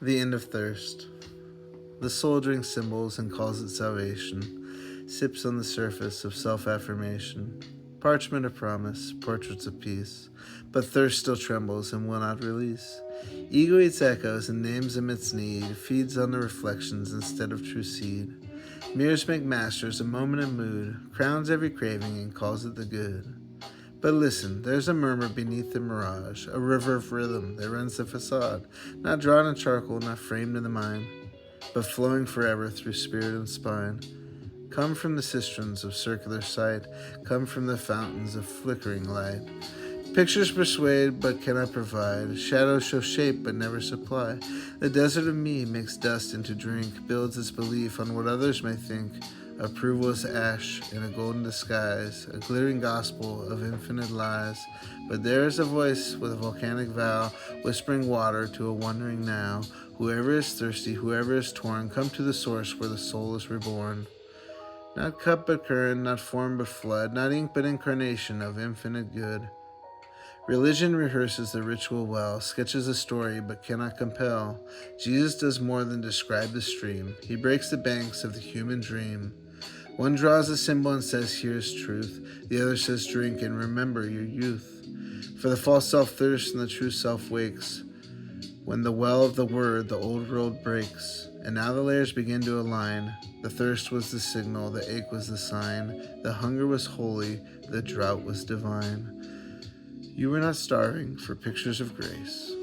The end of thirst. The soul drinks symbols and calls it salvation, sips on the surface of self-affirmation, parchment of promise, portraits of peace, but thirst still trembles and will not release. Ego eats echoes and names amidst need, feeds on the reflections instead of true seed. Mirrors make masters, a moment and mood, crowns every craving and calls it the good. But listen, there's a murmur beneath the mirage, a river of rhythm that runs the facade, not drawn in charcoal, not framed in the mind, but flowing forever through spirit and spine. Come from the cisterns of circular sight, come from the fountains of flickering light. Pictures persuade but cannot provide, shadows show shape but never supply. The desert of me makes dust into drink, builds its belief on what others may think. Approval is ash in a golden disguise, a glittering gospel of infinite lies. But there is a voice with a volcanic vow, whispering water to a wondering now. Whoever is thirsty, whoever is torn, come to the source where the soul is reborn. Not cup but current, not form but flood, not ink but incarnation of infinite good. Religion rehearses the ritual well, sketches a story but cannot compel. Jesus does more than describe the stream. He breaks the banks of the human dream. One draws a symbol and says, here's truth. The other says, drink and remember your youth. For the false self thirsts and the true self wakes. When the well of the word, the old world breaks. And now the layers begin to align. The thirst was the signal, the ache was the sign. The hunger was holy, the drought was divine. You were not starving for pictures of grace.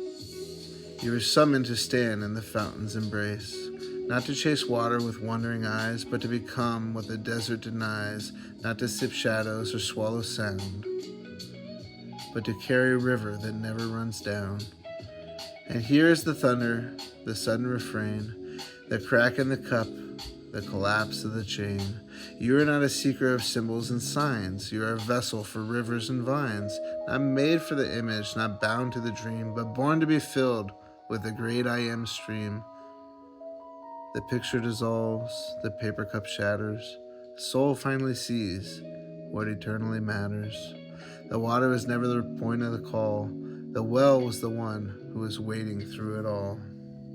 You were summoned to stand in the fountain's embrace. Not to chase water with wondering eyes, but to become what the desert denies. Not to sip shadows or swallow sound, but to carry a river that never runs down. And here is the thunder, the sudden refrain, the crack in the cup, the collapse of the chain. You are not a seeker of symbols and signs. You are a vessel for rivers and vines, not made for the image, not bound to the dream, but born to be filled with the great I Am stream. The picture dissolves, the paper cup shatters. The soul finally sees what eternally matters. The water was never the point of the call. The well was the one who was waiting through it all.